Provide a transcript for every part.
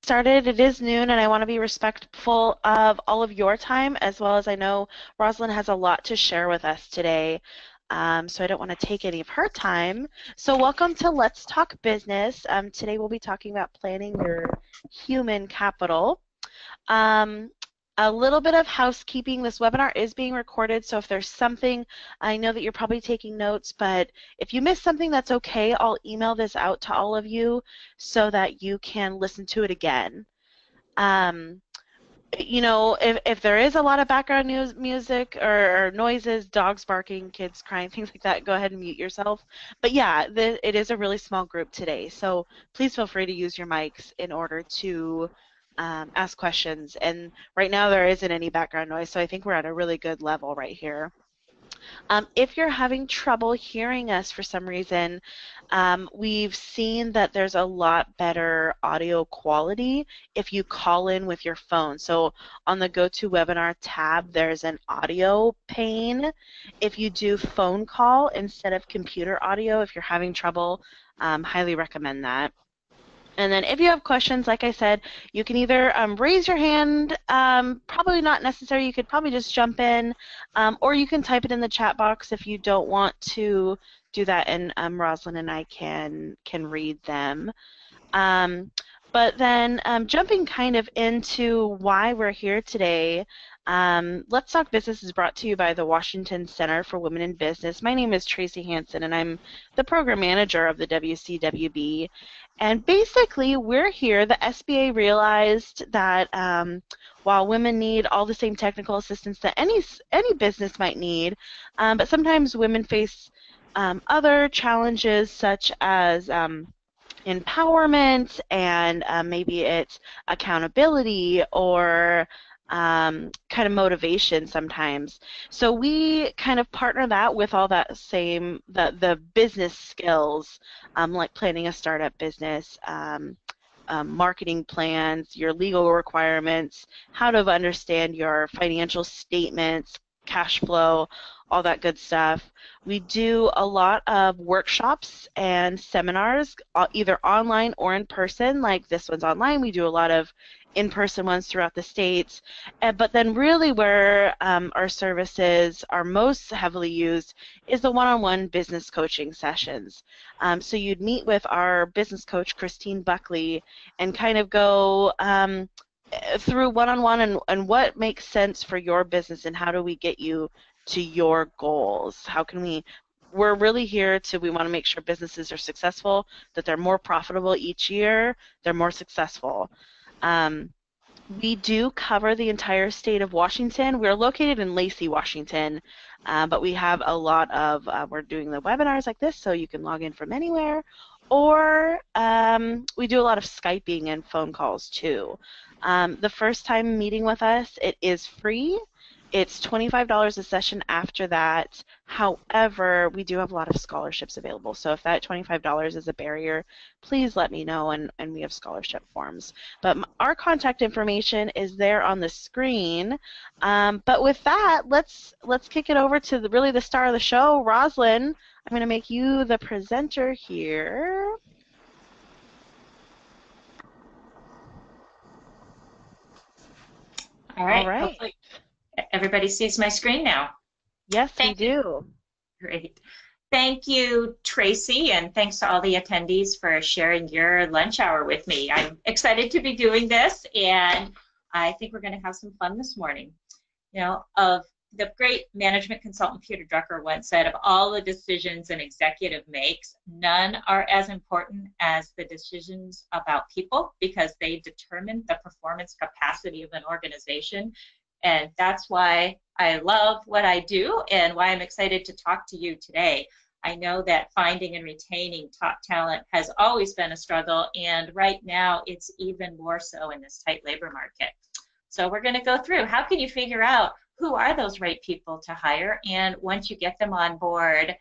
started. It is noon, and I want to be respectful of all of your time, as well as I know Roslyn has a lot to share with us today. So I don't want to take any of her time. So welcome to Let's Talk Business. Today we'll be talking about planning your human capital. Um, a little bit of housekeeping. This webinar is being recorded, so if there's something, I know that you're probably taking notes, but if you miss something, that's okay. I'll email this out to all of you so that you can listen to it again. Um, if there is a lot of background music or noises, dogs barking, kids crying, things like that, go ahead and mute yourself. But yeah, it is a really small group today, so please feel free to use your mics in order to ask questions. And right now there isn't any background noise, so I think we're at a really good level right here. If you're having trouble hearing us for some reason, we've seen that there's a lot better audio quality if you call in with your phone. So on the GoToWebinar tab, there's an audio pane. If you do phone call instead of computer audio, if you're having trouble, highly recommend that. And then if you have questions, like I said, you can either raise your hand, probably not necessary, you could probably just jump in, or you can type it in the chat box if you don't want to do that, and Roslyn and I can read them. But then jumping kind of into why we're here today, Let's Talk Business is brought to you by the Washington Center for Women in Business. My name is Tracy Hansen, and I'm the program manager of the WCWB. And basically, we're here. The SBA realized that while women need all the same technical assistance that any business might need, but sometimes women face other challenges such as empowerment, and maybe it's accountability or kind of motivation sometimes. So we kind of partner that with all that same, the business skills, like planning a startup business, marketing plans, your legal requirements, how to understand your financial statements, cash flow, all that good stuff. We do a lot of workshops and seminars, either online or in person. Like this one's online. We do a lot of in-person ones throughout the states. But then really where our services are most heavily used is the one-on-one business coaching sessions. So you'd meet with our business coach, Christine Buckley, and kind of go through one-on-one and what makes sense for your business and how do we get you to your goals. How can we're really here we want to make sure businesses are successful, that they're more profitable each year, they're more successful. We do cover the entire state of Washington. We're located in Lacey, Washington, but we have a lot of, we're doing the webinars like this, so you can log in from anywhere, or we do a lot of Skyping and phone calls too. The first time meeting with us, it is free. It's $25 a session after that. However, we do have a lot of scholarships available. So if that $25 is a barrier, please let me know, and we have scholarship forms. But our contact information is there on the screen. But with that, let's kick it over to really the star of the show, Roslyn. I'm going to make you the presenter here. All right. Hopefully everybody sees my screen now. Yes, we do. Great. Thank you, Tracy, and thanks to all the attendees for sharing your lunch hour with me. I'm excited to be doing this, and I think we're going to have some fun this morning. You know, of the great management consultant Peter Drucker once said, of all the decisions an executive makes, none are as important as the decisions about people, because they determine the performance capacity of an organization. And that's why I love what I do and why I'm excited to talk to you today. I know that finding and retaining top talent has always been a struggle, and right now it's even more so in this tight labor market. So we're going to go through, how can you figure out who are those right people to hire, and once you get them on board,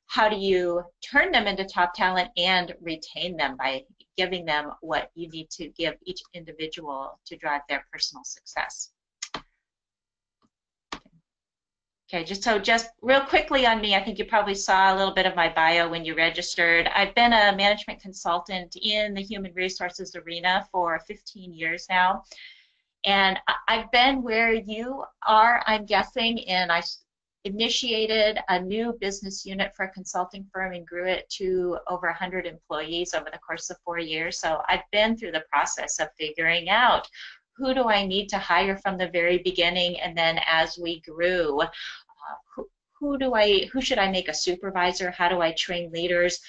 how do you turn them into top talent and retain them by giving them what you need to give each individual to drive their personal success. Okay, just real quickly on me, I think you probably saw a little bit of my bio when you registered. I've been a management consultant in the human resources arena for 15 years now. And I've been where you are, I'm guessing, and I initiated a new business unit for a consulting firm and grew it to over 100 employees over the course of 4 years. So I've been through the process of figuring out who do I need to hire from the very beginning, and then as we grew, who should I make a supervisor? How do I train leaders?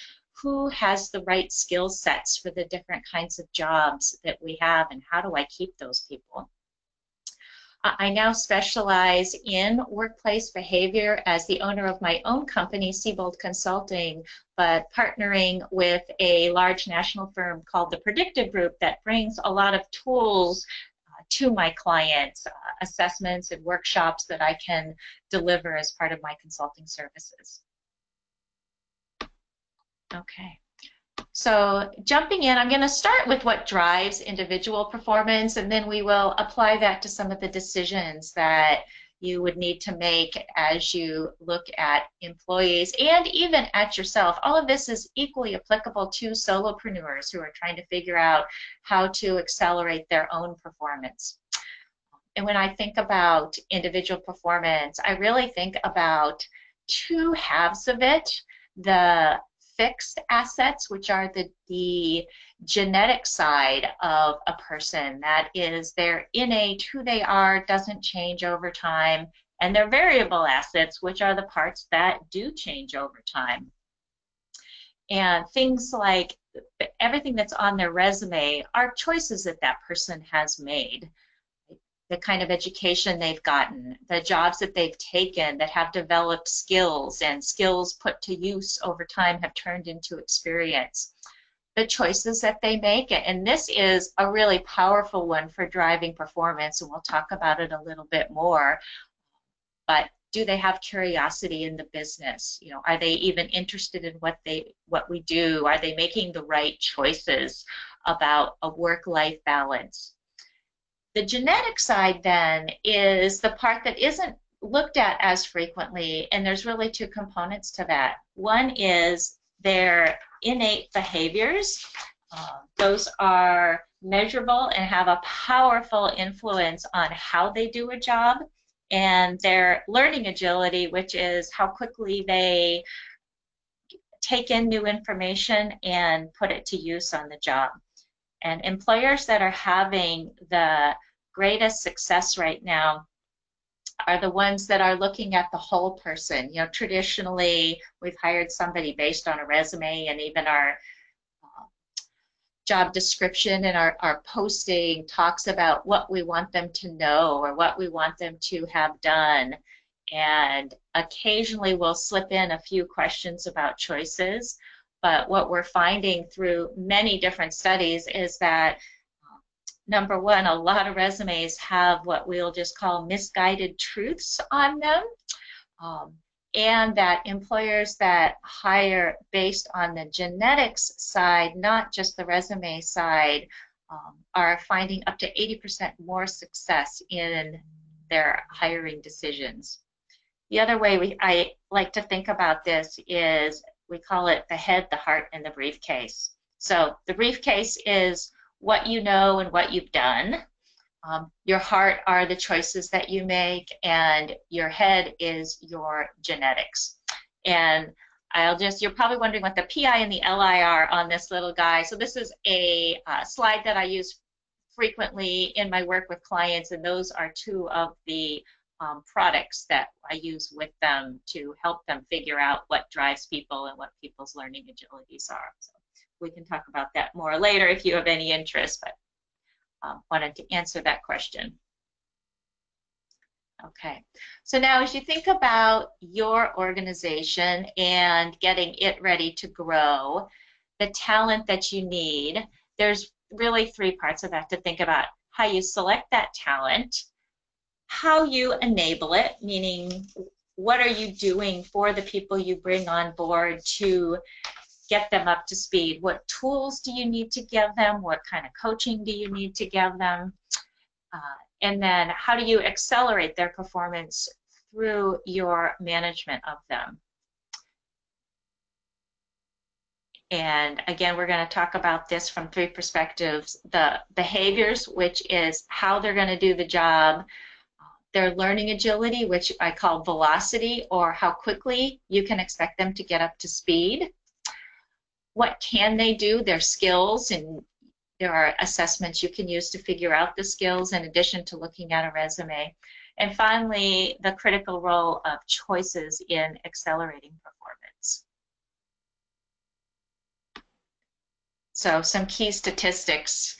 Who has the right skill sets for the different kinds of jobs that we have, and how do I keep those people? I now specialize in workplace behavior as the owner of my own company, Seabold Consulting, but partnering with a large national firm called the Predictive Group that brings a lot of tools to my clients, assessments and workshops that I can deliver as part of my consulting services. Okay. So jumping in, I'm going to start with what drives individual performance, and then we will apply that to some of the decisions that you would need to make as you look at employees and even at yourself. All of this is equally applicable to solopreneurs who are trying to figure out how to accelerate their own performance. And when I think about individual performance, I really think about two halves of it. The fixed assets, which are the genetic side of a person. That is their innate, who they are, doesn't change over time, and their variable assets, which are the parts that do change over time. And things like everything that's on their resume are choices that that person has made. The kind of education they've gotten, the jobs that they've taken that have developed skills, and skills put to use over time have turned into experience. The choices that they make, and this is a really powerful one for driving performance, and we'll talk about it a little bit more, but do they have curiosity in the business? You know, are they even interested in what we do? Are they making the right choices about a work-life balance? The genetic side then is the part that isn't looked at as frequently, and there's really two components to that. One is their innate behaviors. Those are measurable and have a powerful influence on how they do a job, and their learning agility, which is how quickly they take in new information and put it to use on the job. And employers that are having the greatest success right now are the ones that are looking at the whole person. You know, traditionally, we've hired somebody based on a resume, and even our job description and our posting talks about what we want them to know or what we want them to have done. And occasionally we'll slip in a few questions about choices. But what we're finding through many different studies is that, number one, a lot of resumes have what we'll just call misguided truths on them. And that employers that hire based on the genetics side, not just the resume side, are finding up to 80% more success in their hiring decisions. The other way I like to think about this is we call it the head, the heart, and the briefcase. So the briefcase is what you know and what you've done. Your heart are the choices that you make, and your head is your genetics. And you're probably wondering what the PI and the LI are on this little guy. So this is a slide that I use frequently in my work with clients, and those are two of the products that I use with them to help them figure out what drives people and what people's learning agilities are. So we can talk about that more later if you have any interest, but wanted to answer that question. Okay, so now as you think about your organization and getting it ready to grow, the talent that you need, there's really three parts of that to think about. How you select that talent, how you enable it, meaning what are you doing for the people you bring on board to get them up to speed? What tools do you need to give them? What kind of coaching do you need to give them? And then how do you accelerate their performance through your management of them. And again, we're going to talk about this from 3 perspectives: the behaviors, which is how they're going to do the job; their learning agility, which I call velocity, or how quickly you can expect them to get up to speed; what can they do, their skills, and there are assessments you can use to figure out the skills in addition to looking at a resume; and finally, the critical role of choices in accelerating performance. So some key statistics.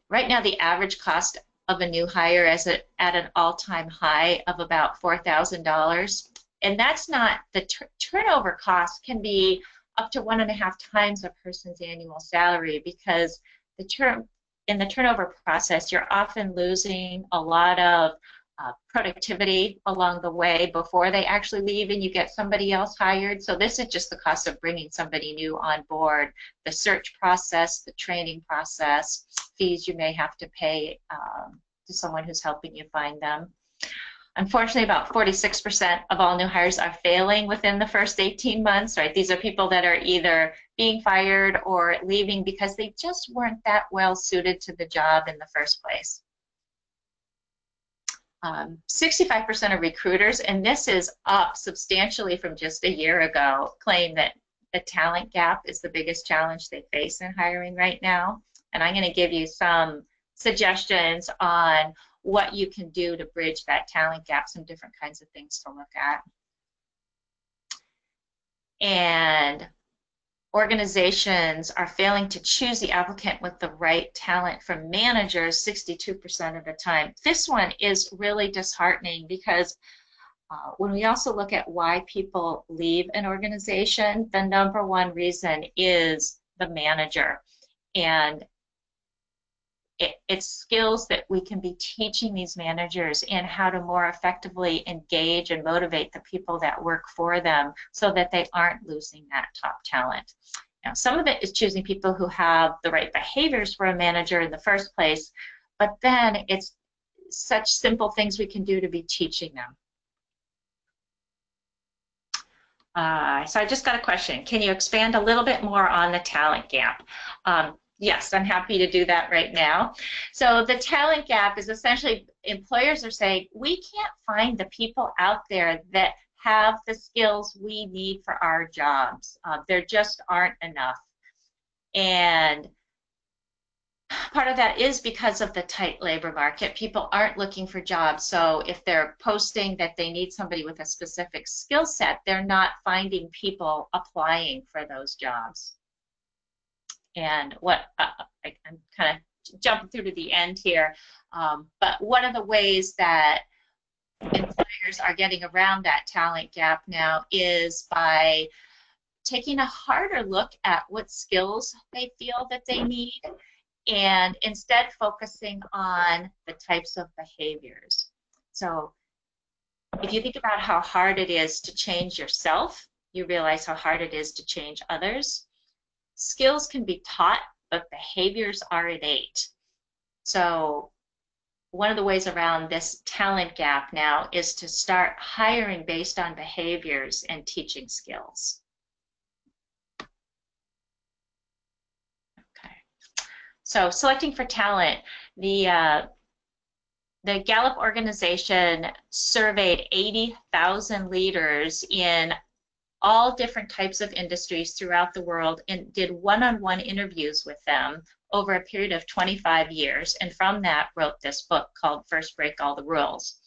Right now, the average cost of a new hire is at an all-time high of about $4,000. And that's not, the turnover cost can be up to 1.5 times a person's annual salary, because in the turnover process, you're often losing a lot of productivity along the way before they actually leave and you get somebody else hired. So this is just the cost of bringing somebody new on board: the search process, the training process, fees you may have to pay to someone who's helping you find them. Unfortunately, about 46% of all new hires are failing within the first 18 months, right? These are people that are either being fired or leaving because they just weren't that well suited to the job in the first place. 65% of recruiters, and this is up substantially from just a year ago, claim that the talent gap is the biggest challenge they face in hiring right now. And I'm going to give you some suggestions on what you can do to bridge that talent gap, some different kinds of things to look at. And organizations are failing to choose the applicant with the right talent from managers 62% of the time. This one is really disheartening because when we also look at why people leave an organization, the #1 reason is the manager. And it's skills that we can be teaching these managers in how to more effectively engage and motivate the people that work for them so that they aren't losing that top talent. Now, some of it is choosing people who have the right behaviors for a manager in the first place, but then it's such simple things we can do to be teaching them. So I just got a question. Can you expand a little bit more on the talent gap? Yes, I'm happy to do that right now. So the talent gap is essentially employers are saying, we can't find the people out there that have the skills we need for our jobs. There just aren't enough. And part of that is because of the tight labor market. People aren't looking for jobs. So if they're posting that they need somebody with a specific skill set, they're not finding people applying for those jobs. And what I'm kind of jumping through to the end here, but one of the ways that employers are getting around that talent gap now is by taking a harder look at what skills they feel that they need, and instead focusing on the types of behaviors. So if you think about how hard it is to change yourself, you realize how hard it is to change others. Skills can be taught, but behaviors are innate. So one of the ways around this talent gap now is to start hiring based on behaviors and teaching skills. Okay. So selecting for talent, the Gallup organization surveyed 80,000 leaders in all different types of industries throughout the world and did one-on-one interviews with them over a period of 25 years. And from that wrote this book called First Break All the Rules,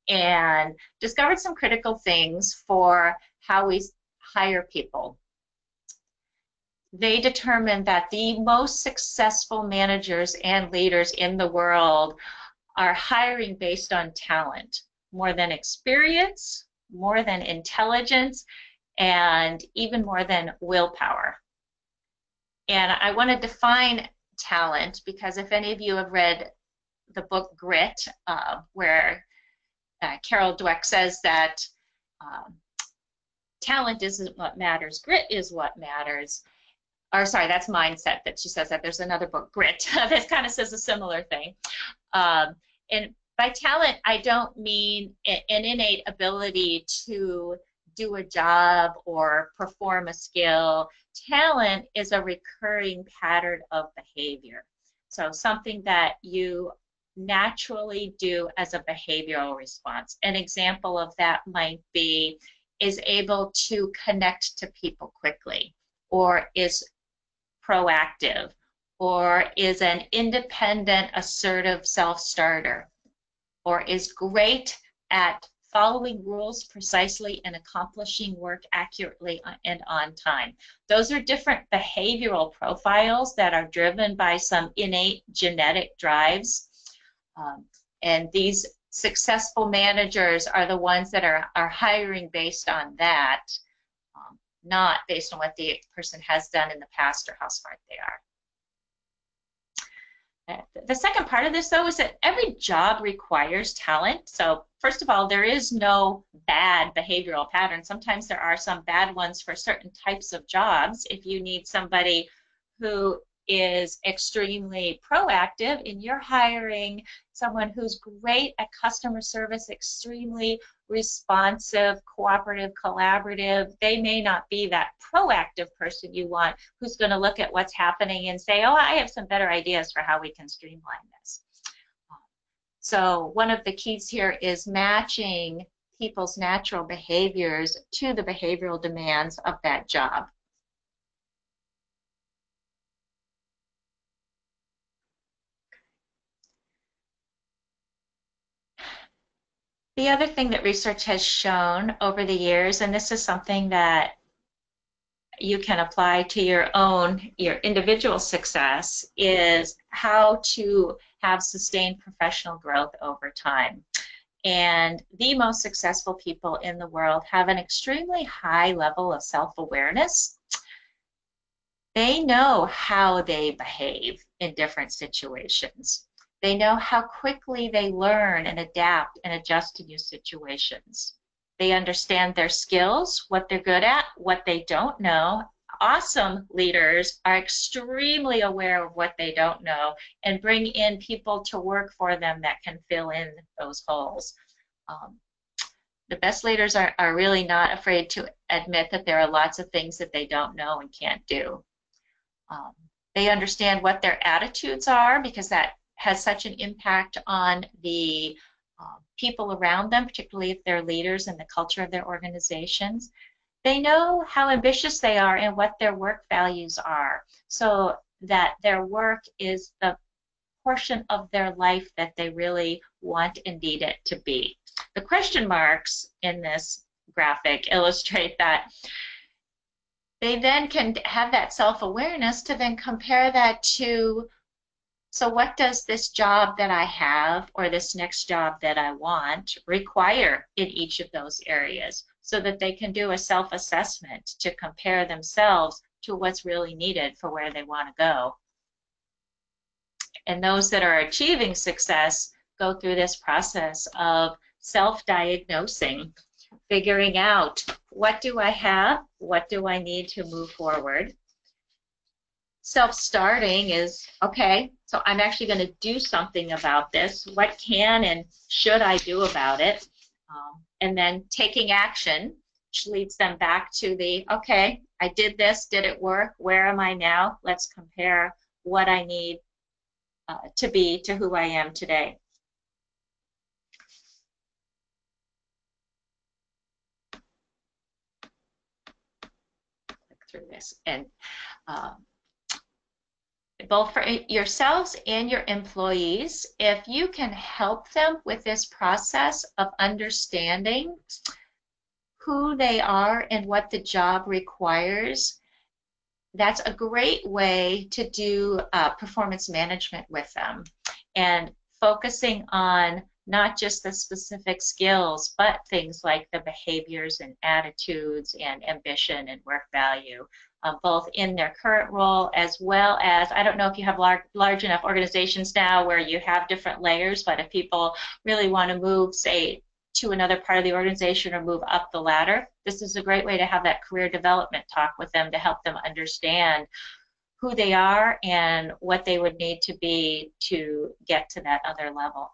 and discovered some critical things for how we hire people. They determined that the most successful managers and leaders in the world are hiring based on talent, more than experience, more than intelligence, and even more than willpower. And I want to define talent because if any of you have read the book Grit, where Carol Dweck says that talent isn't what matters, grit is what matters. Or sorry, that's mindset that she says that. There's another book, Grit, that kind of says a similar thing. And By talent, I don't mean an innate ability to do a job or perform a skill. Talent is a recurring pattern of behavior. So something that you naturally do as a behavioral response. An example of that might be is able to connect to people quickly, or is proactive, or is an independent, assertive self-starter, or is great at following rules precisely and accomplishing work accurately and on time. Those are different behavioral profiles that are driven by some innate genetic drives. And these successful managers are the ones that are hiring based on that, not based on what the person has done in the past or how smart they are. The second part of this, though, is that every job requires talent. So first of all, there is no bad behavioral pattern. Sometimes there are some bad ones for certain types of jobs. If you need somebody who is extremely proactive and you're hiring someone who's great at customer service, extremely responsive, cooperative, collaborative, they may not be that proactive person you want who's going to look at what's happening and say, oh, I have some better ideas for how we can streamline this. So one of the keys here is matching people's natural behaviors to the behavioral demands of that job. The other thing that research has shown over the years, and this is something that you can apply to your individual success, is how to have sustained professional growth over time. And the most successful people in the world have an extremely high level of self-awareness. They know how they behave in different situations. They know how quickly they learn and adapt and adjust to new situations. They understand their skills, what they're good at, what they don't know. Awesome leaders are extremely aware of what they don't know and bring in people to work for them that can fill in those holes. The best leaders are really not afraid to admit that there are lots of things that they don't know and can't do. They understand what their attitudes are, because that has such an impact on the people around them, particularly if they're leaders, and the culture of their organizations. They know how ambitious they are and what their work values are, so that their work is the portion of their life that they really want and need it to be. The question marks in this graphic illustrate that they then can have that self-awareness to then compare that to, so what does this job that I have or this next job that I want require in each of those areas, so that they can do a self-assessment to compare themselves to what's really needed for where they want to go. And those that are achieving success go through this process of self-diagnosing, figuring out, what do I have? What do I need to move forward? Self-starting is, okay, so I'm actually going to do something about this. What can and should I do about it? And then taking action, which leads them back to the, okay, I did this, did it work? Where am I now? Let's compare what I need to be to who I am today. Click through this. And both for yourselves and your employees, if you can help them with this process of understanding who they are and what the job requires, that's a great way to do performance management with them, and focusing on not just the specific skills, but things like the behaviors and attitudes and ambition and work value, both in their current role as well as, I don't know if you have large enough organizations now where you have different layers, but if people really want to move, say, to another part of the organization or move up the ladder, this is a great way to have that career development talk with them to help them understand who they are and what they would need to be to get to that other level.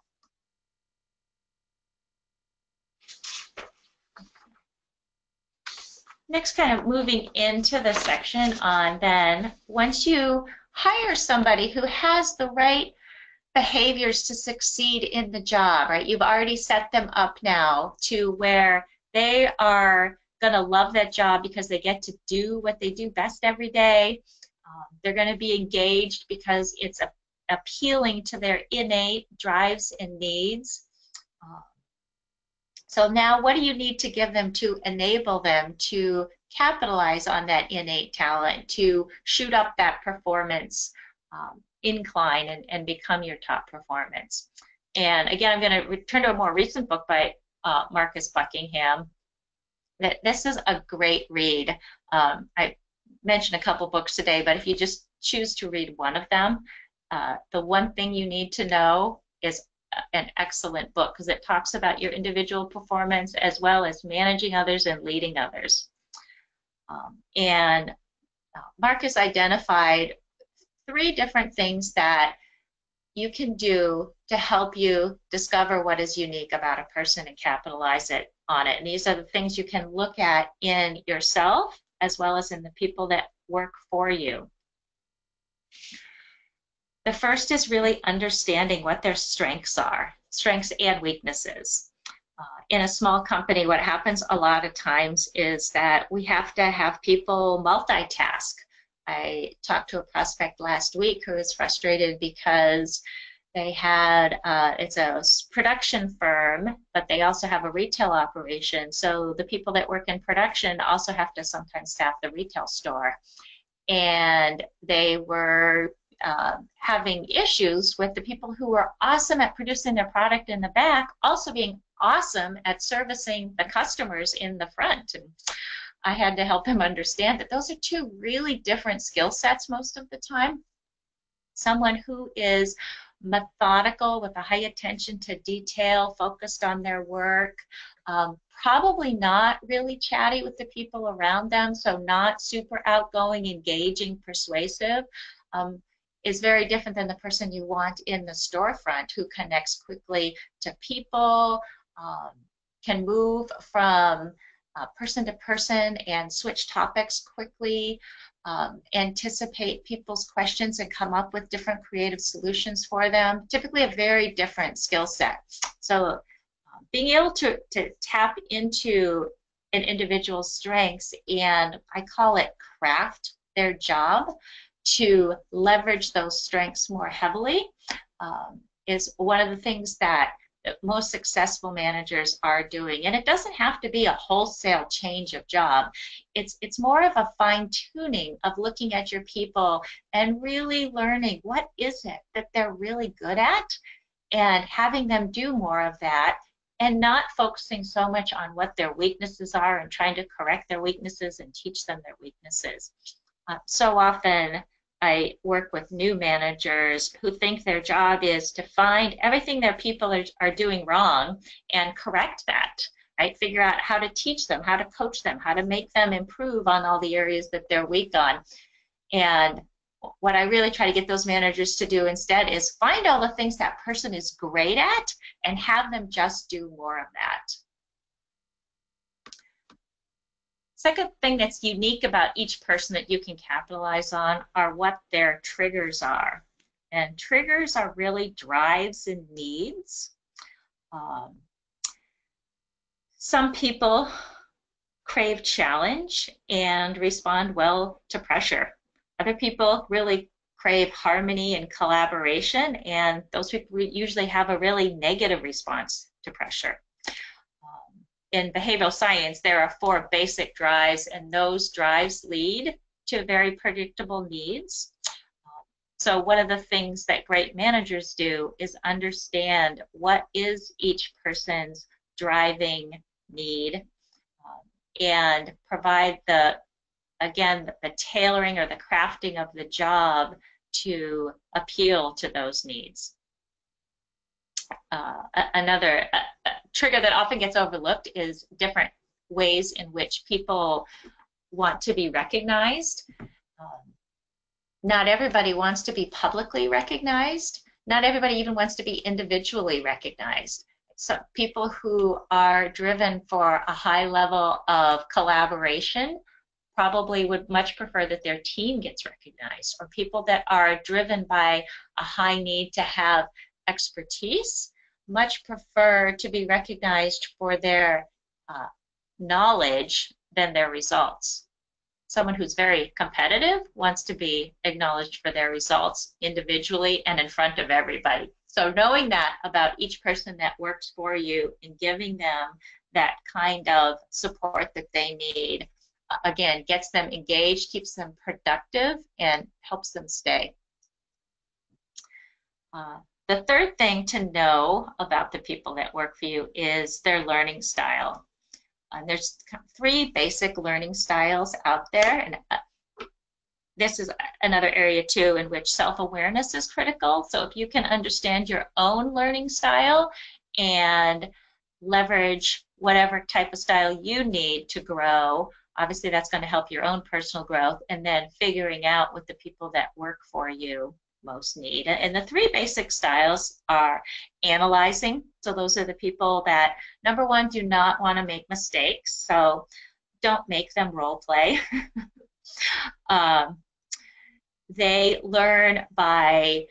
next, kind of moving into the section on then, once you hire somebody who has the right behaviors to succeed in the job, right? You've already set them up now to where they are going to love that job because they get to do what they do best every day. They're going to be engaged because it's appealing to their innate drives and needs. So now what do you need to give them to enable them to capitalize on that innate talent, to shoot up that performance incline and become your top performance? And again, I'm going to return to a more recent book by Marcus Buckingham. This is a great read. I mentioned a couple books today, but if you just choose to read one of them, The One Thing You Need to Know is an excellent book because it talks about your individual performance as well as managing others and leading others. Marcus identified 3 different things that you can do to help you discover what is unique about a person and capitalize on it. And these are the things you can look at in yourself as well as in the people that work for you. The first is really understanding what their strengths are, strengths and weaknesses. In a small company, what happens a lot of times is that we have to have people multitask. I talked to a prospect last week who was frustrated because they had, it's a production firm, but they also have a retail operation. So the people that work in production also have to sometimes staff the retail store. And they were having issues with the people who were awesome at producing their product in the back also being awesome at servicing the customers in the front. And I had to help him understand that those are 2 really different skill sets most of the time. Someone who is methodical with a high attention to detail, focused on their work, probably not really chatty with the people around them, so not super outgoing, engaging, persuasive, is very different than the person you want in the storefront who connects quickly to people, can move from person to person and switch topics quickly, anticipate people's questions and come up with different creative solutions for them. Typically a very different skill set. So being able to tap into an individual's strengths and I call it craft their job to leverage those strengths more heavily is one of the things that most successful managers are doing. And it doesn't have to be a wholesale change of job. It's more of a fine-tuning of looking at your people and really learning what is it that they're really good at and having them do more of that and not focusing so much on what their weaknesses are and trying to correct their weaknesses and teach them their weaknesses. So often I work with new managers who think their job is to find everything their people are doing wrong and correct that, right? Figure out how to teach them, how to coach them, how to make them improve on all the areas that they're weak on. And what I really try to get those managers to do instead is find all the things that person is great at and have them just do more of that. Second thing that's unique about each person that you can capitalize on are what their triggers are. And triggers are really drives and needs. Some people crave challenge and respond well to pressure. Other people really crave harmony and collaboration, and those people usually have a really negative response to pressure. In behavioral science, there are 4 basic drives, and those drives lead to very predictable needs. So one of the things that great managers do is understand what is each person's driving need and provide again, the tailoring or the crafting of the job to appeal to those needs. Another trigger that often gets overlooked is different ways in which people want to be recognized. Not everybody wants to be publicly recognized. Not everybody even wants to be individually recognized. So people who are driven for a high level of collaboration probably would much prefer that their team gets recognized, or people that are driven by a high need to have expertise much prefer to be recognized for their knowledge than their results. Someone who's very competitive wants to be acknowledged for their results individually and in front of everybody. So knowing that about each person that works for you and giving them that kind of support that they need, again, gets them engaged, keeps them productive, and helps them stay. The third thing to know about the people that work for you is their learning style. There's 3 basic learning styles out there, and this is another area too in which self-awareness is critical. So if you can understand your own learning style and leverage whatever type of style you need to grow, obviously that's going to help your own personal growth, and then figuring out what the people that work for you most need. And the 3 basic styles are analyzing. So those are the people that, number 1, do not want to make mistakes. So don't make them role play. They learn by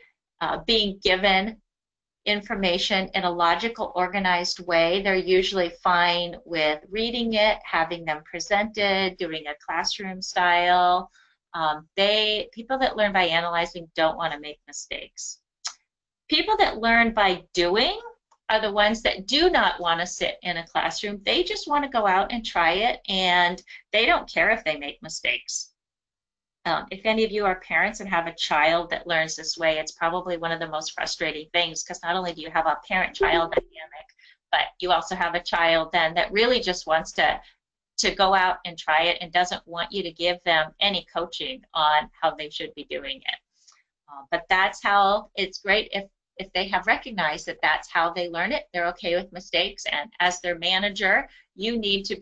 being given information in a logical, organized way. They're usually fine with reading it, having them presented, doing a classroom style. People that learn by analyzing don't want to make mistakes. People that learn by doing are the ones that do not want to sit in a classroom. They just want to go out and try it, and they don't care if they make mistakes. If any of you are parents and have a child that learns this way, it's probably one of the most frustrating things, because not only do you have a parent-child dynamic, but you also have a child then that really just wants to go out and try it and doesn't want you to give them any coaching on how they should be doing it. But that's how it's great if they have recognized that that's how they learn it. They're okay with mistakes, and as their manager, you need to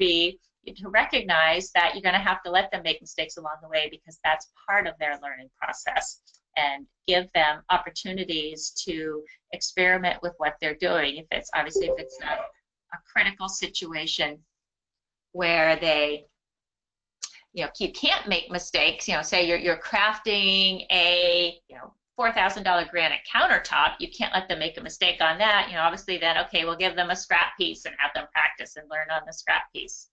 recognize that you're going to have to let them make mistakes along the way, because that's part of their learning process, and give them opportunities to experiment with what they're doing. If it's a critical situation where they, you can't make mistakes, say you're crafting a, $4,000 granite countertop, you can't let them make a mistake on that. Obviously then, okay, we'll give them a scrap piece and have them practice and learn on the scrap piece.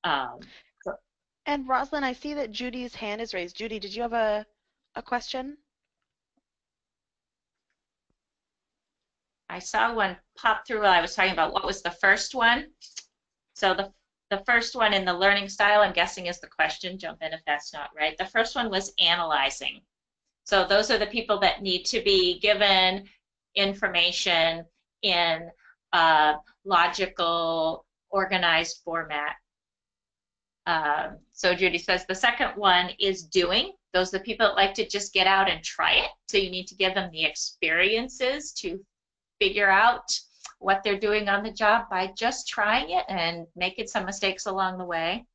And Roslyn, I see that Judy's hand is raised. Judy, did you have a question? I saw one pop through while I was talking about what was the first one. So the first one in the learning style, I'm guessing, is the question. Jump in if that's not right. The first one was analyzing. So those are the people that need to be given information in a logical, organized format. So Judy says the second one is doing. Those are the people that like to just get out and try it. So you need to give them the experiences to figure out what they're doing on the job by just trying it and making some mistakes along the way.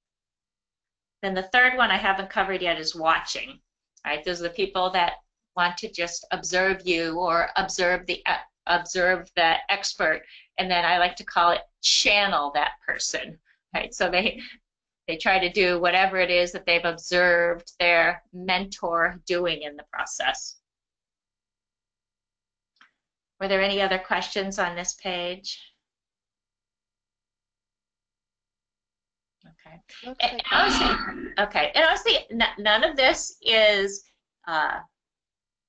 Then the third one I haven't covered yet is watching. Right? Those are the people that want to just observe you or observe the expert, and then I like to call it channel that person. Right? So they try to do whatever it is that they've observed their mentor doing in the process. Were there any other questions on this page? Okay. And honestly, none of this is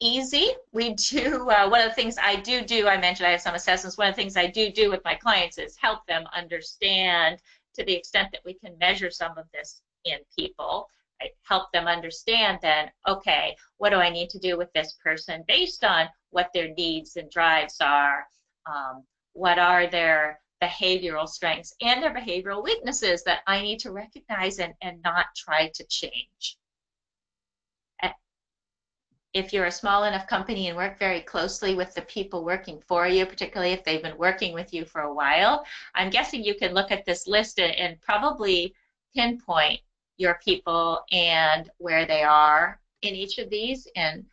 easy. We do, one of the things I do, I mentioned I have some assessments, one of the things I do with my clients is help them understand, to the extent that we can measure some of this in people, right? Help them understand then, okay, what do I need to do with this person based on what their needs and drives are, what are their behavioral strengths and their behavioral weaknesses that I need to recognize and not try to change. If you're a small enough company and work very closely with the people working for you, particularly if they've been working with you for a while, I'm guessing you can look at this list and probably pinpoint your people and where they are in each of these. And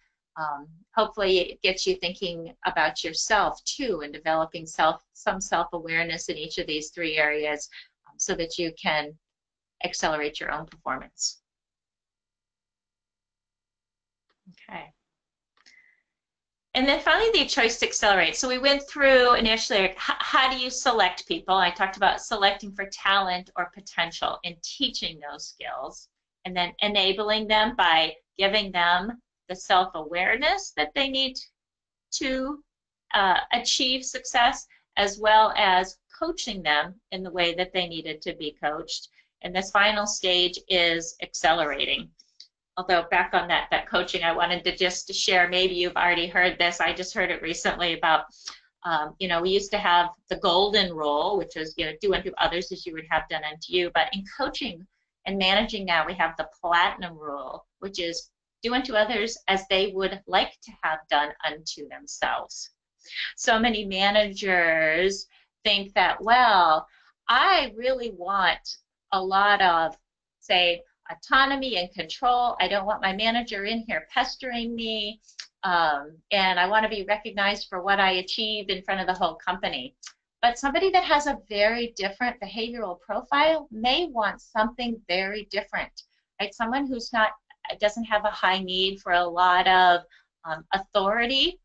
Hopefully it gets you thinking about yourself too, and developing some self-awareness in each of these three areas, so that you can accelerate your own performance. Okay. And then finally, the choice to accelerate. So we went through initially, like, how do you select people? I talked about selecting for talent or potential and teaching those skills, and then enabling them by giving them the self-awareness that they need to achieve success, as well as coaching them in the way that they needed to be coached. And this final stage is accelerating. Although back on that coaching, I wanted to just share, maybe you've already heard this, I just heard it recently about, we used to have the golden rule, which is, do unto others as you would have done unto you. But in coaching and managing now, we have the platinum rule, which is do unto others as they would like to have done unto themselves. So many managers think that, well, I really want a lot of, say, autonomy and control. I don't want my manager in here pestering me, and I want to be recognized for what I achieved in front of the whole company. But somebody that has a very different behavioral profile may want something very different, right? Someone who's doesn't have a high need for a lot of authority,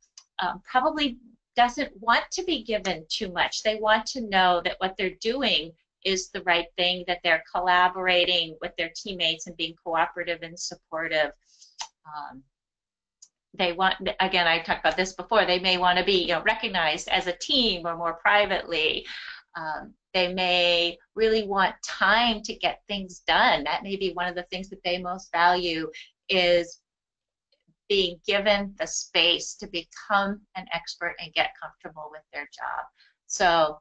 probably doesn't want to be given too much. They want to know that what they're doing is the right thing, that they're collaborating with their teammates and being cooperative and supportive. They want, again, I talked about this before, they may want to be recognized as a team or more privately. They may really want time to get things done. That may be one of the things that they most value, is being given the space to become an expert and get comfortable with their job. So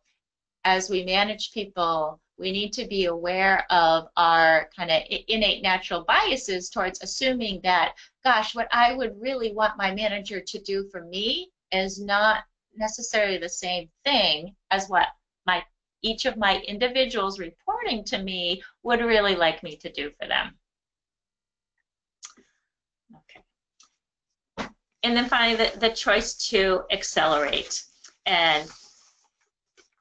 as we manage people, we need to be aware of our kind of innate natural biases towards assuming that, gosh, what I would really want my manager to do for me is not necessarily the same thing as what each of my individuals reporting to me would really like me to do for them. Okay. And then finally, the choice to accelerate. And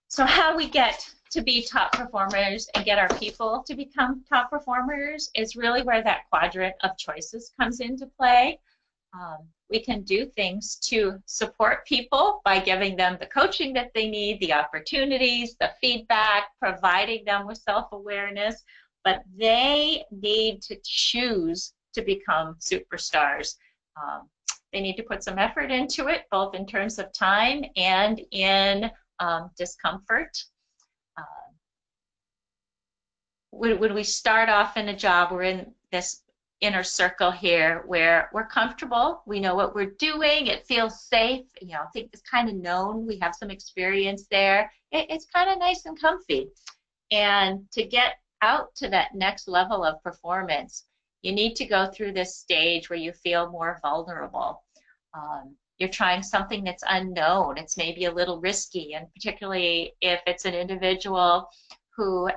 so how we get to be top performers and get our people to become top performers is really where that quadrant of choices comes into play. We can do things to support people by giving them the coaching that they need, the opportunities, the feedback, providing them with self-awareness, but they need to choose to become superstars. They need to put some effort into it, both in terms of time and in discomfort. When we start off in a job, we're in this inner circle here where we're comfortable, we know what we're doing, it feels safe, I think it's kind of known, we have some experience there, it's kind of nice and comfy. And to get out to that next level of performance, you need to go through this stage where you feel more vulnerable. You're trying something that's unknown, it's maybe a little risky, and particularly if it's an individual who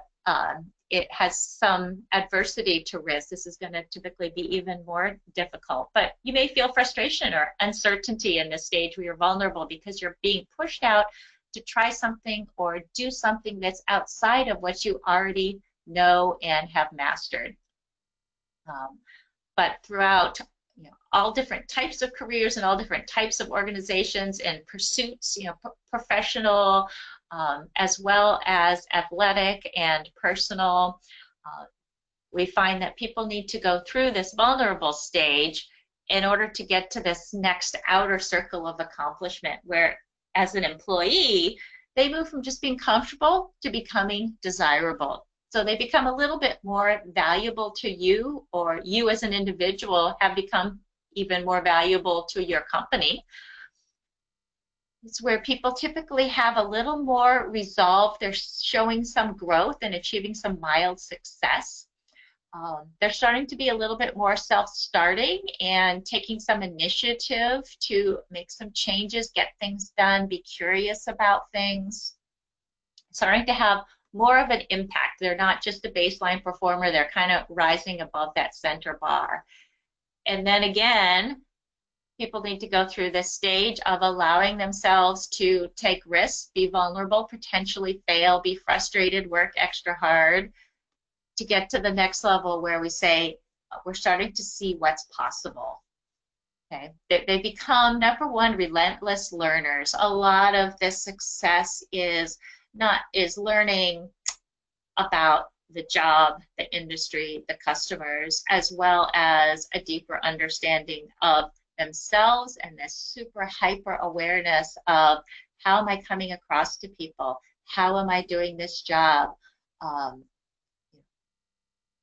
it has some adversity to risk, this is going to typically be even more difficult. But you may feel frustration or uncertainty in this stage where you're vulnerable because you're being pushed out to try something or do something that's outside of what you already know and have mastered. But throughout all different types of careers and all different types of organizations and pursuits, professional, as well as athletic and personal, we find that people need to go through this vulnerable stage in order to get to this next outer circle of accomplishment, where as an employee, they move from just being comfortable to becoming desirable. So they become a little bit more valuable to you, or you as an individual have become even more valuable to your company. It's where people typically have a little more resolve. They're showing some growth and achieving some mild success. They're starting to be a little bit more self-starting and taking some initiative to make some changes, get things done, be curious about things. Starting to have more of an impact. They're not just a baseline performer, they're kind of rising above that center bar. And then again, People need to go through this stage of allowing themselves to take risks, be vulnerable, potentially fail, be frustrated, work extra hard to get to the next level where we say, we're starting to see what's possible. Okay, they become, number one, relentless learners. A lot of this success is learning about the job, the industry, the customers, as well as a deeper understanding of themselves and this super hyper awareness of how am I coming across to people? How am I doing this job?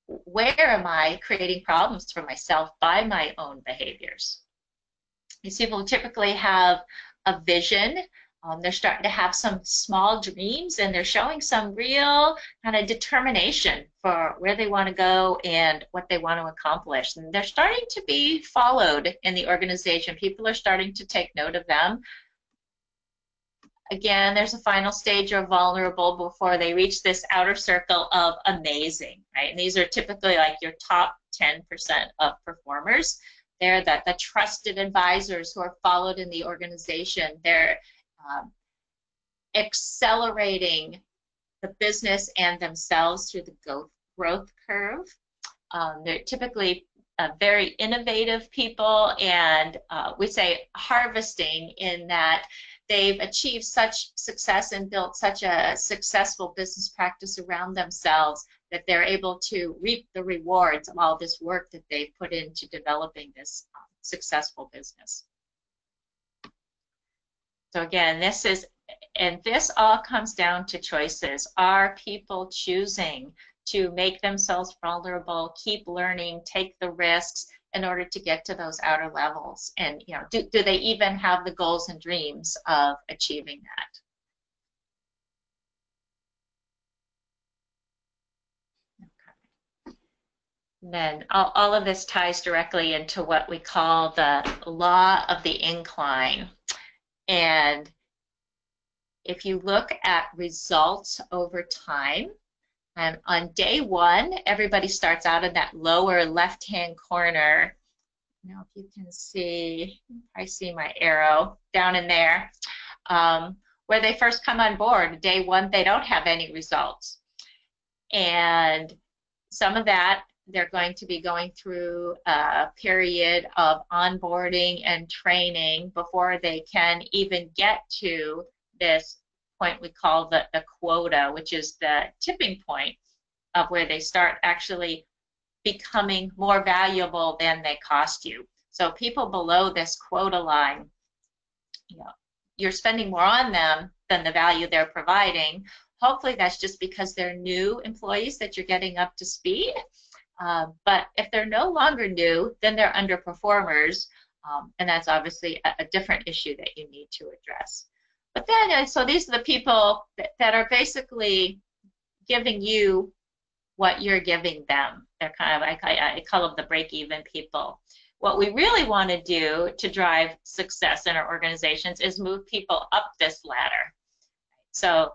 Where am I creating problems for myself by my own behaviors? These people typically have a vision. They're starting to have some small dreams, and they're showing some real kind of determination for where they want to go and what they want to accomplish. And they're starting to be followed in the organization. People are starting to take note of them. Again, there's a final stage of vulnerable before they reach this outer circle of amazing, right? And these are typically like your top 10% of performers. They're the trusted advisors who are followed in the organization. They're accelerating the business and themselves through the growth curve. They're typically very innovative people, and we say harvesting in that they've achieved such success and built such a successful business practice around themselves that they're able to reap the rewards of all this work that they've put into developing this successful business. So again, this all comes down to choices. Are people choosing to make themselves vulnerable, keep learning, take the risks in order to get to those outer levels? And do they even have the goals and dreams of achieving that? And then all of this ties directly into what we call the law of the incline. And if you look at results over time, and on day one, everybody starts out in that lower left-hand corner. Now, if you can see, I see my arrow down in there, where they first come on board. Day one, they don't have any results. And some of that, they're going to be going through a period of onboarding and training before they can even get to this point we call the quota, which is the tipping point of where they start actually becoming more valuable than they cost you. So people below this quota line, you're spending more on them than the value they're providing. Hopefully that's just because they're new employees that you're getting up to speed. But if they're no longer new, then they're underperformers, and that's obviously a different issue that you need to address. But then, so these are the people that are basically giving you what you're giving them. They're kind of, I call them the break-even people. What we really want to do to drive success in our organizations is move people up this ladder. So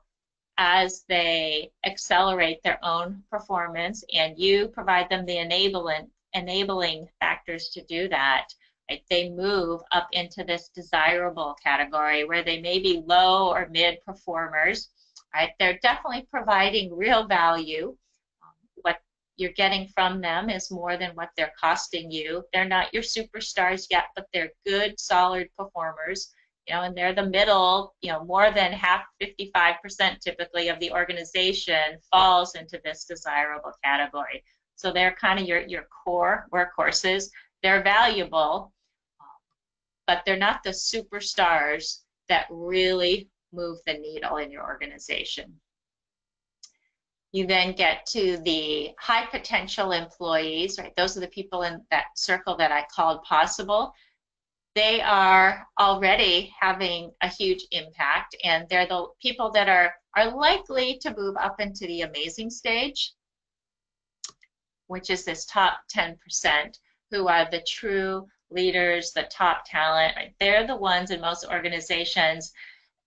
as they accelerate their own performance and you provide them the enabling factors to do that, right, they move up into this desirable category where they may be low or mid performers. Right? They're definitely providing real value. What you're getting from them is more than what they're costing you. They're not your superstars yet, but they're good, solid performers. And they're the middle, more than half, 55% typically of the organization falls into this desirable category. So they're kind of your core workhorses. They're valuable, but they're not the superstars that really move the needle in your organization. You then get to the high potential employees, right? Those are the people in that circle that I called possible. They are already having a huge impact, and they're the people that are likely to move up into the amazing stage, which is this top 10%, who are the true leaders, the top talent. Right? They're the ones in most organizations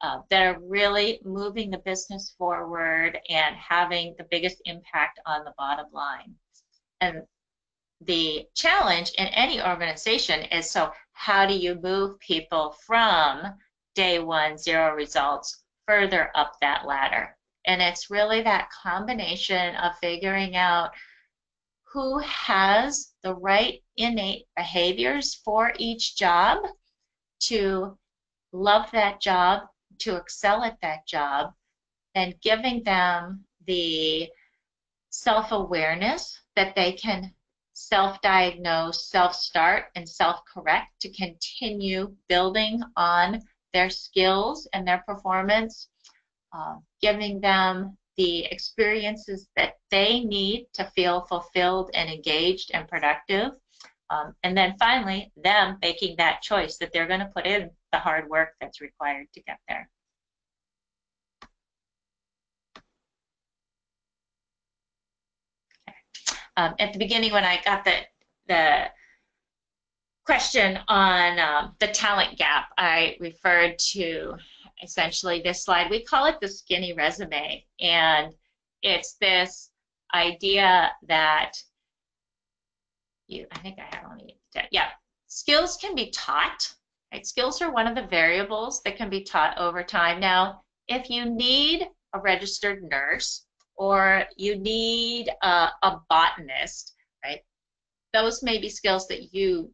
that are really moving the business forward and having the biggest impact on the bottom line. And the challenge in any organization is, so how do you move people from day one, 0 results, further up that ladder? And it's really that combination of figuring out who has the right innate behaviors for each job to love that job, to excel at that job, and giving them the self-awareness that they can self-diagnose, self-start, and self-correct to continue building on their skills and their performance, giving them the experiences that they need to feel fulfilled and engaged and productive. And then finally, them making that choice that they're going to put in the hard work that's required to get there. At the beginning, when I got the question on the talent gap, I referred to essentially this slide. We call it the skinny resume, and it's this idea that I think I have only, yeah, skills can be taught, right? Skills are one of the variables that can be taught over time. Now, if you need a registered nurse or you need a botanist, right? Those may be skills that you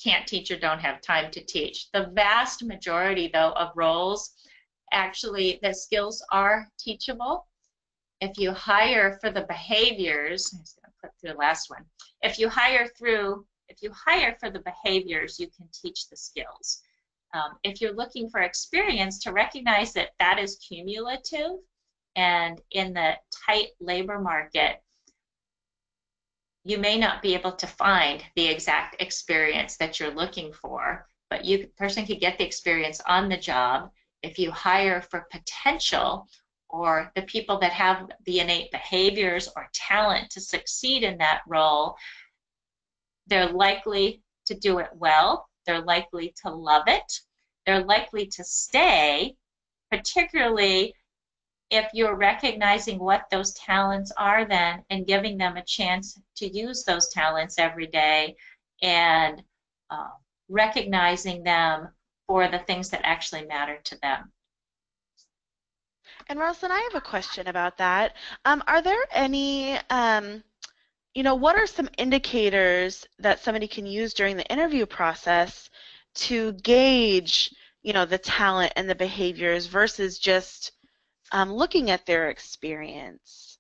can't teach or don't have time to teach. The vast majority, though, of roles, actually, the skills are teachable. If you hire for the behaviors, I'm just going to click through the last one. If you hire for the behaviors, you can teach the skills. If you're looking for experience, to recognize that that is cumulative, and in the tight labor market, you may not be able to find the exact experience that you're looking for, but the person could get the experience on the job. If you hire for potential, or the people that have the innate behaviors or talent to succeed in that role, they're likely to do it well, they're likely to love it, they're likely to stay, particularly if you're recognizing what those talents are then and giving them a chance to use those talents every day, and recognizing them for the things that actually matter to them. And Roslyn, I have a question about that. Are there any, what are some indicators that somebody can use during the interview process to gauge, the talent and the behaviors versus just looking at their experience?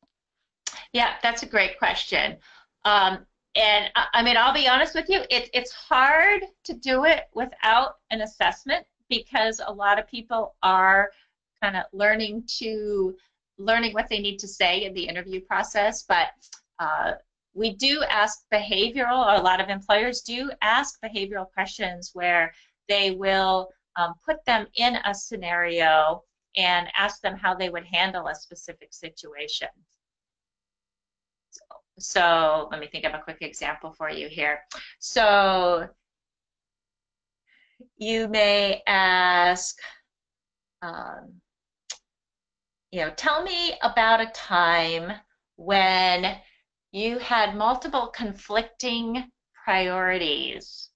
Yeah, that's a great question. And I mean, I'll be honest with you, it's hard to do it without an assessment, because a lot of people are kind of learning what they need to say in the interview process. But we do ask behavioral, or a lot of employers do ask behavioral questions where they will put them in a scenario and ask them how they would handle a specific situation. So let me think of a quick example for you here. So you may ask, tell me about a time when you had multiple conflicting priorities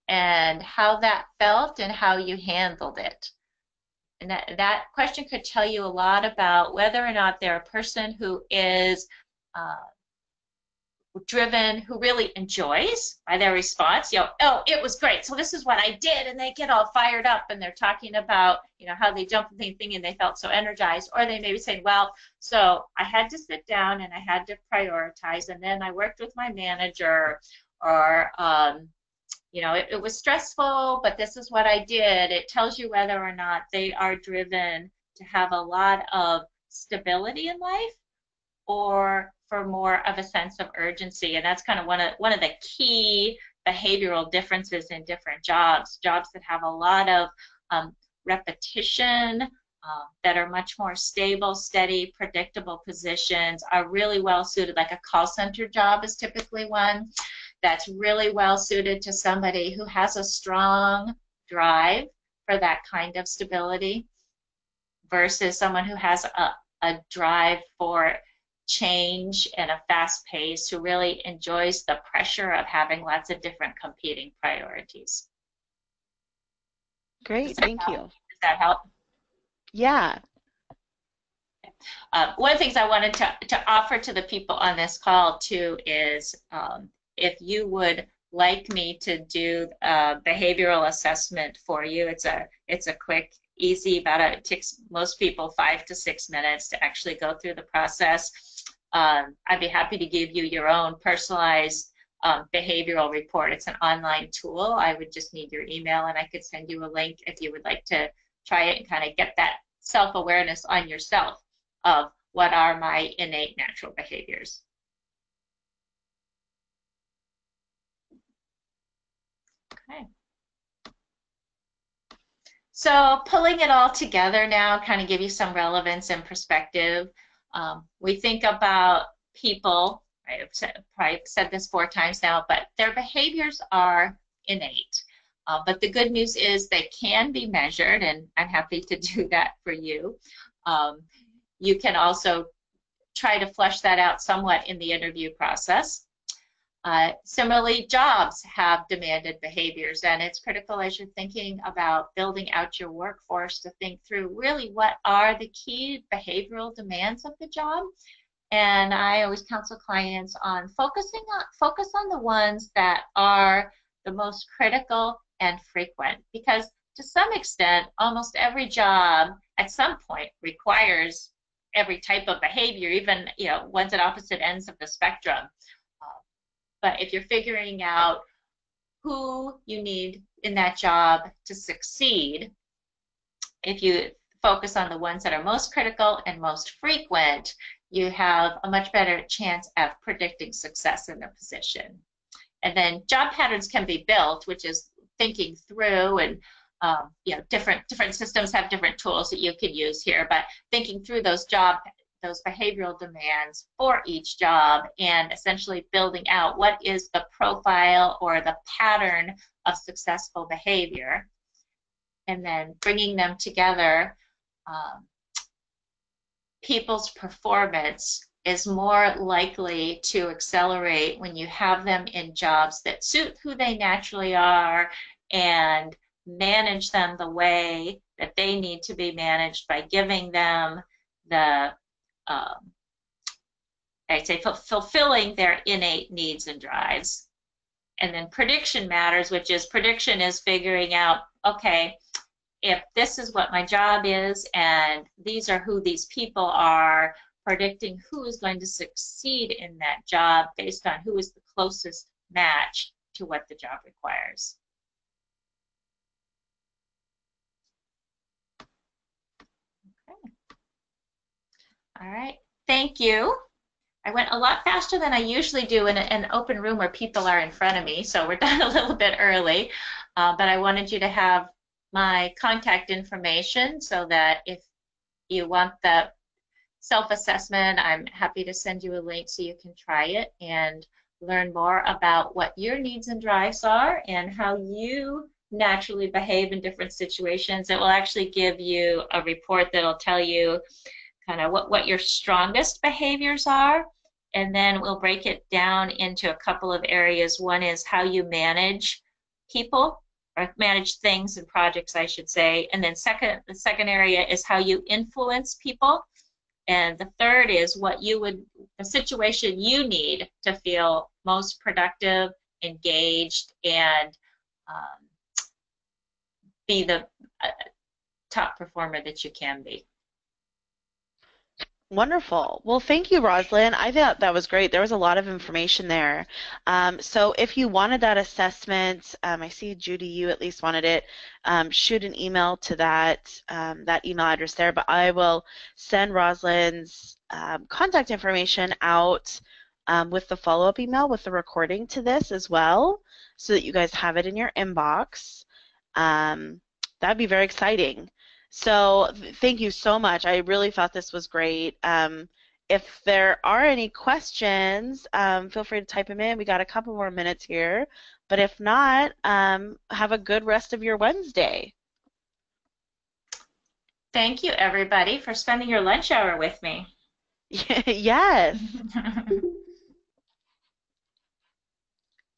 and how that felt and how you handled it. And that question could tell you a lot about whether or not they're a person who is driven, who really enjoys by their response, oh, it was great, so this is what I did, and they get all fired up and they're talking about, how they jumped the thing and they felt so energized. Or they may be saying, well, so I had to sit down and I had to prioritize, and then I worked with my manager, or it was stressful, but this is what I did. It tells you whether or not they are driven to have a lot of stability in life, or for more of a sense of urgency. And that's kind of one of the key behavioral differences in different jobs. Jobs that have a lot of repetition, that are much more stable, steady, predictable positions are really well suited. Like a call center job is typically one that's really well suited to somebody who has a strong drive for that kind of stability, versus someone who has a drive for change and a fast pace, who really enjoys the pressure of having lots of different competing priorities. Does Great, that thank help? you. Does that help? Yeah, One of the things I wanted to offer to the people on this call too is if you would like me to do a behavioral assessment for you, it's a quick, easy, it takes most people 5 to 6 minutes to actually go through the process. I'd be happy to give you your own personalized behavioral report. It's an online tool. I would just need your email and I could send you a link if you would like to try it and kind of get that self-awareness on yourself of what are my innate natural behaviors. Okay. So pulling it all together now, kind of give you some relevance and perspective. We think about people, I've probably said this 4 times now, but their behaviors are innate. But the good news is they can be measured, and I'm happy to do that for you. You can also try to flesh that out somewhat in the interview process. Similarly, jobs have demanded behaviors, and it's critical as you're thinking about building out your workforce to think through really what are the key behavioral demands of the job. And I always counsel clients on focus on the ones that are the most critical and frequent, because to some extent, almost every job at some point requires every type of behavior, even ones at opposite ends of the spectrum. But if you're figuring out who you need in that job to succeed, if you focus on the ones that are most critical and most frequent, you have a much better chance of predicting success in the position. And then job patterns can be built, which is thinking through, and different systems have different tools that you can use here, but thinking through those behavioral demands for each job and essentially building out what is the profile or the pattern of successful behavior, and then bringing them together. People's performance is more likely to accelerate when you have them in jobs that suit who they naturally are and manage them the way that they need to be managed by giving them the I'd say fulfilling their innate needs and drives. And then prediction matters, which is prediction is figuring out, okay, if this is what my job is and these are who these people are, predicting who is going to succeed in that job based on who is the closest match to what the job requires. Okay. All right, thank you. I went a lot faster than I usually do in an open room where people are in front of me, so we're done a little bit early. But I wanted you to have my contact information so that if you want the self-assessment, I'm happy to send you a link so you can try it and learn more about what your needs and drives are and how you naturally behave in different situations. It will actually give you a report that'll tell you kind of what your strongest behaviors are, and then we'll break it down into a couple of areas. One is how you manage people, or manage things and projects, I should say, and then the second area is how you influence people, and the third is the situation you need to feel most productive, engaged, and be the top performer that you can be. Wonderful. Well, thank you, Roslyn. I thought that was great. There was a lot of information there. So if you wanted that assessment, I see Judy, you at least wanted it, shoot an email to that email address there, but I will send Roslyn's contact information out with the follow-up email with the recording to this as well, so that you guys have it in your inbox. That'd be very exciting. So thank you so much. I really thought this was great. If there are any questions, feel free to type them in. We got a couple more minutes here. But if not, have a good rest of your Wednesday. Thank you, everybody, for spending your lunch hour with me. Yes.